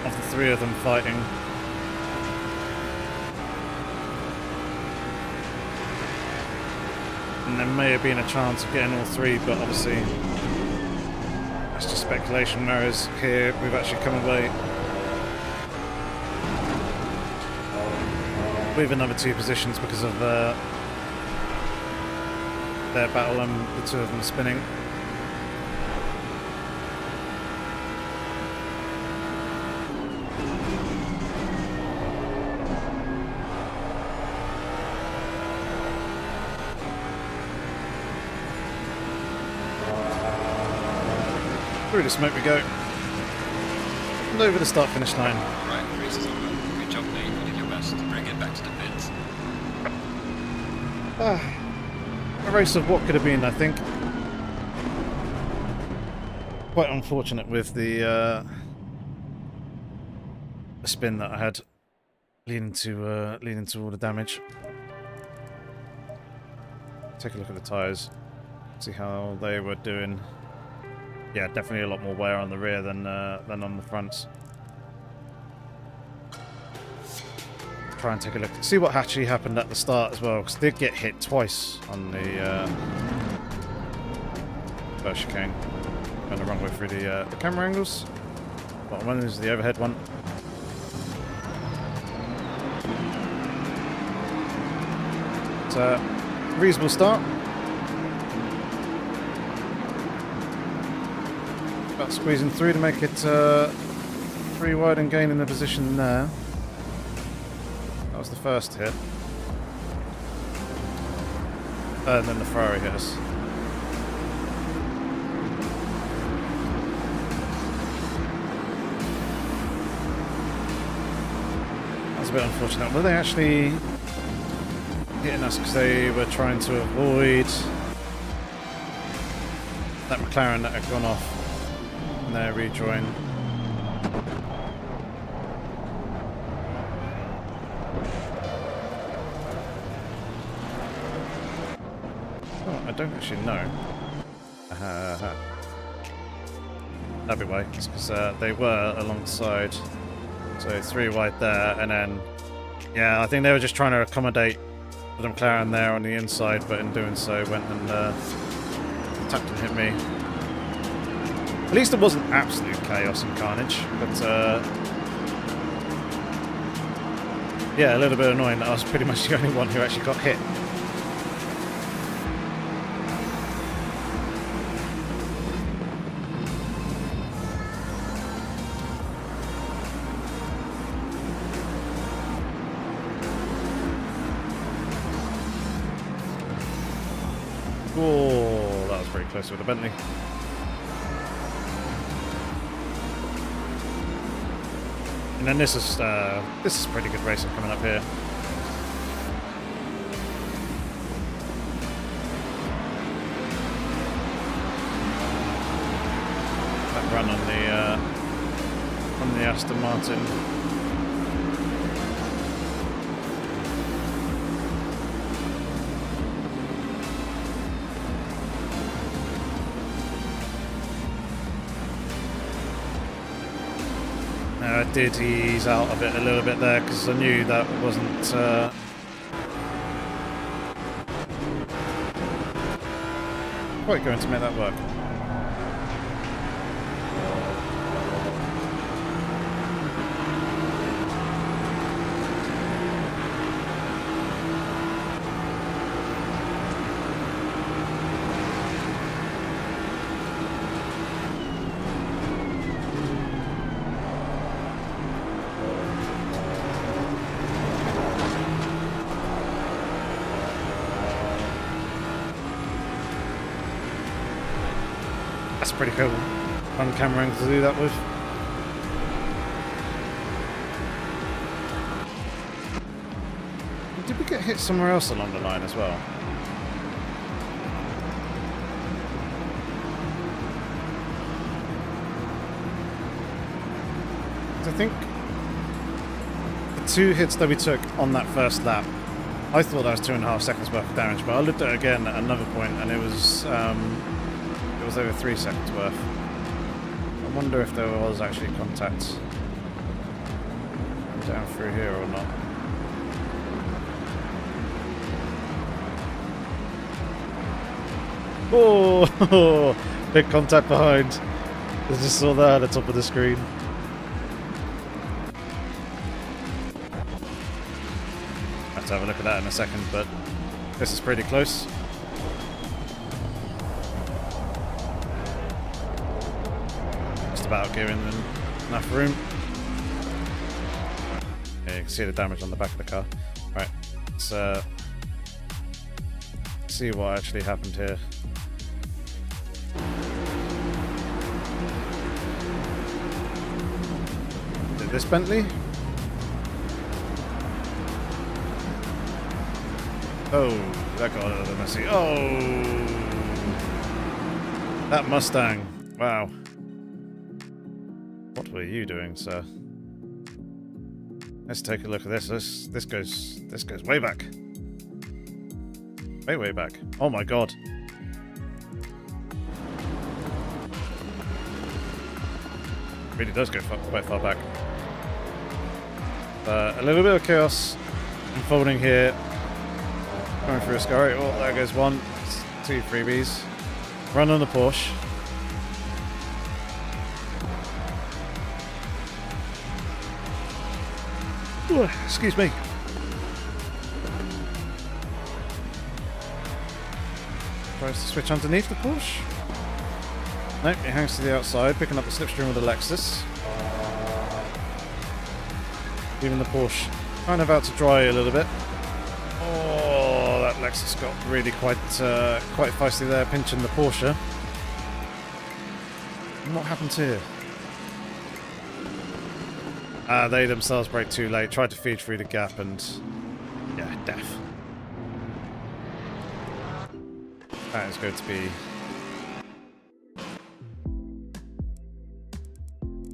of the three of them fighting. And there may have been a chance of getting all three, but obviously that's just speculation, whereas here we've actually come away with another 2 positions because of their battle and the two of them spinning. Through the smoke we go. And over the start finish line. Right, race is over. Good job, mate. You did your best to bring it back to the pits. A race of what could have been, I think. Quite unfortunate with the spin that I had leading to all the damage. Take a look at the tyres. See how they were doing. Yeah, definitely a lot more wear on the rear than on the front. Try and take a look. See what actually happened at the start as well, because I did get hit twice on the first chicane. Going the wrong way through the camera angles. Bottom one is the overhead one. It's a reasonable start. About squeezing through to make it 3 wide and gaining the position there. That was the first hit. And then the Ferrari hit us. That's a bit unfortunate. Were they actually hitting us because they were trying to avoid that McLaren that had gone off and their rejoin? Oh, I don't actually know. That'd be why, because they were alongside. So 3 wide there, and then, yeah, I think they were just trying to accommodate the McLaren there on the inside, but in doing so went and tapped and hit me. At least it wasn't absolute chaos and carnage, but yeah, a little bit annoying that I was pretty much the only one who actually got hit. Oh, that was very close with the Bentley. And then this is pretty good racing coming up here. That run on the Aston Martin. I did ease out of it a little bit there because I knew that wasn't quite going to make that work. That's pretty cool on camera angle to do that with. Did we get hit somewhere else along the line as well? I think the 2 hits that we took on that first lap, I thought that was 2.5 seconds worth of damage, but I looked at it again at another point and it was over 3 seconds worth. I wonder if there was actually contact down through here or not. Oh, big contact behind. I just saw that at the top of the screen. I'll have to have a look at that in a second, but this is pretty close. About giving them enough room. Yeah, you can see the damage on the back of the car. Right, let's see what actually happened here. Did this Bentley? Oh, that got a little bit messy. Oh, that Mustang! Wow. What were you doing, sir? Let's take a look at this. This goes way back. Way back. Oh my god. It really does go quite far back. A little bit of chaos unfolding here. Going through a scurry. Oh, there goes one. 2 freebies. Run on the Porsche. Ooh, excuse me. Tries to switch underneath the Porsche. Nope, it hangs to the outside, picking up the slipstream with the Lexus. Even the Porsche kind of out to dry a little bit. Oh, that Lexus got really quite feisty there, pinching the Porsche. And what happened here? They themselves brake too late, tried to feed through the gap, and yeah, death. That is going to be...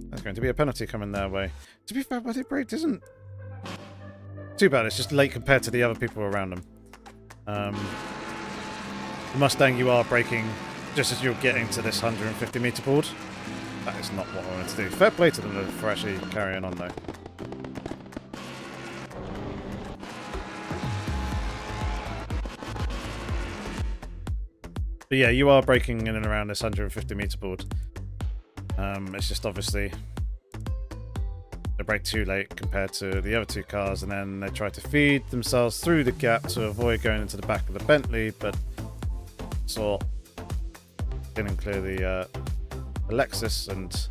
There's going to be a penalty coming their way. To be fair, but it braked isn't too bad. It's just late compared to the other people around them. The Mustang, you are braking just as you're getting to this 150 meter board. That is not what I wanted to do. Fair play to them for actually carrying on though. But yeah, you are braking in and around this 150 meter board. It's just obviously they brake too late compared to the other two cars, and then they tried to feed themselves through the gap to avoid going into the back of the Bentley, but saw didn't clear the Lexus, and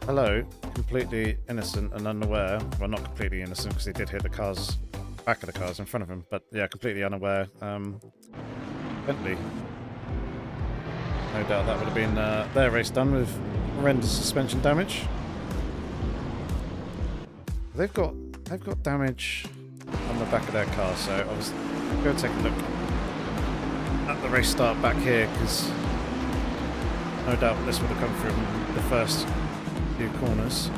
hello, completely innocent and unaware. Well, not completely innocent because he did hit the cars, back of the cars in front of him, but yeah, completely unaware. Bentley. No doubt that would have been their race done with horrendous suspension damage. They've got damage on the back of their car, so I was going to take a look at the race start back here, because no doubt this would have come from the first few corners.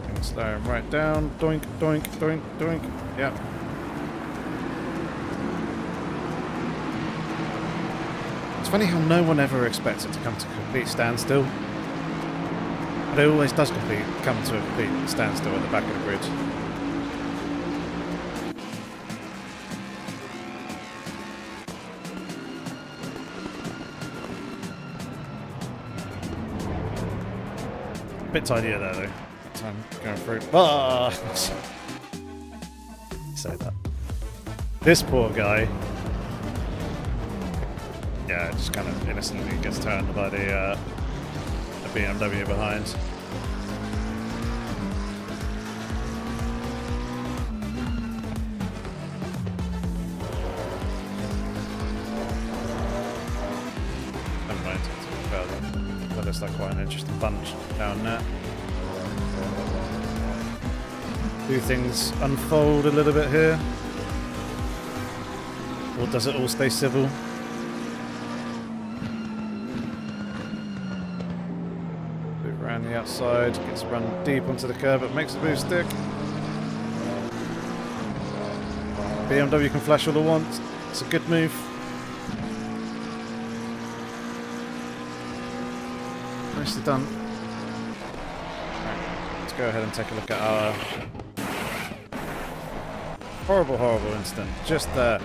And slow him right down. Doink, doink, doink, doink. Yep. It's funny how no one ever expects it to come to a complete standstill. But it always does come to a complete standstill at the back of the grid. Bit tidier there though. Time going through. Ah! Say that. This poor guy. Yeah, just kind of innocently gets turned by the BMW behind. Never mind. That looks like quite an interesting bunch down there. Do things unfold a little bit here? Or does it all stay civil? Move around the outside, gets run deep onto the curb, but makes the move stick. BMW can flash all they want. It's a good move. Nicely done. Right, let's go ahead and take a look at our horrible incident just there.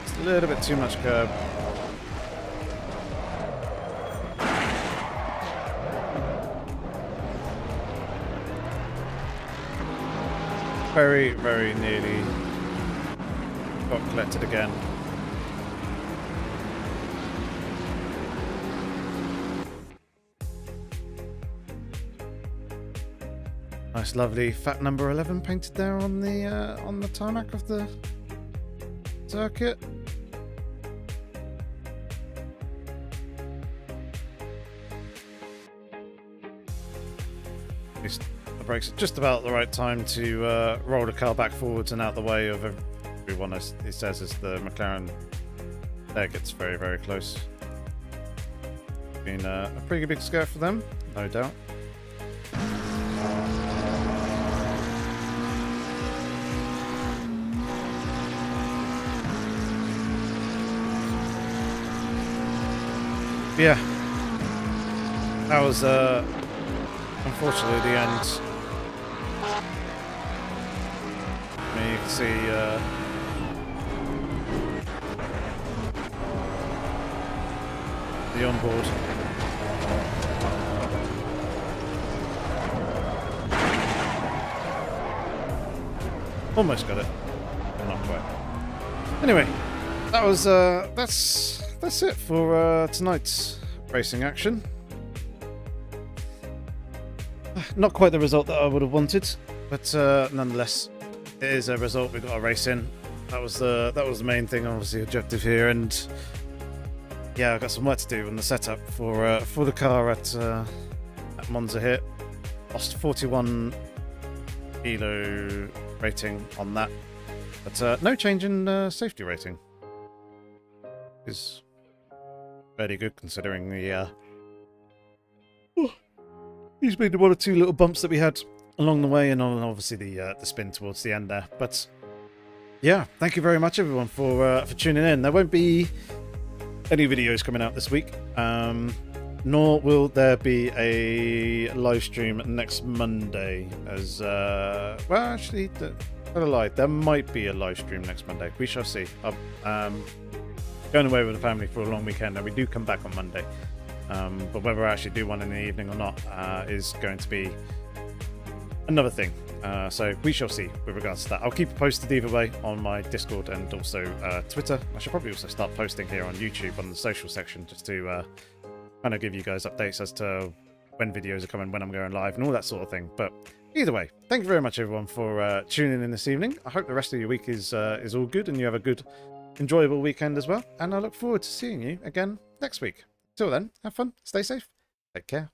Just a little bit too much curb. Very, very nearly got collected again. Nice, lovely fat number 11 painted there on the tarmac of the circuit. The brakes are just about the right time to roll the car back forwards and out the way of everyone, as he says, as the McLaren there gets very, very close. Been a pretty big scare for them, no doubt. Yeah, that was unfortunately the end. I mean, you can see the onboard Almost got it. Not quite. Anyway, that was that's it for tonight's racing action. Not quite the result that I would have wanted, but nonetheless, it is a result. We got a race in. That was the main thing, obviously, objective here, and yeah, I've got some work to do on the setup for the car at Monza here. Lost 41 kilo rating on that, but no change in safety rating. Is fairly good considering the he's made one or two little bumps that we had along the way, and obviously the spin towards the end there. But yeah, thank you very much everyone for tuning in. There won't be any videos coming out this week, nor will there be a live stream next Monday. As well, actually, I lied. There might be a live stream next Monday. We shall see. I'm going away with the family for a long weekend, and we do come back on Monday. But whether I actually do one in the evening or not is going to be another thing. So we shall see with regards to that. I'll keep you posted either way on my Discord and also Twitter. I should probably also start posting here on YouTube on the social section, just to kind of give you guys updates as to when videos are coming, when I'm going live, and all that sort of thing. But either way, thank you very much everyone for tuning in this evening. I hope the rest of your week is all good and you have a good, enjoyable weekend as well. And I look forward to seeing you again next week. Till then, have fun, stay safe, take care.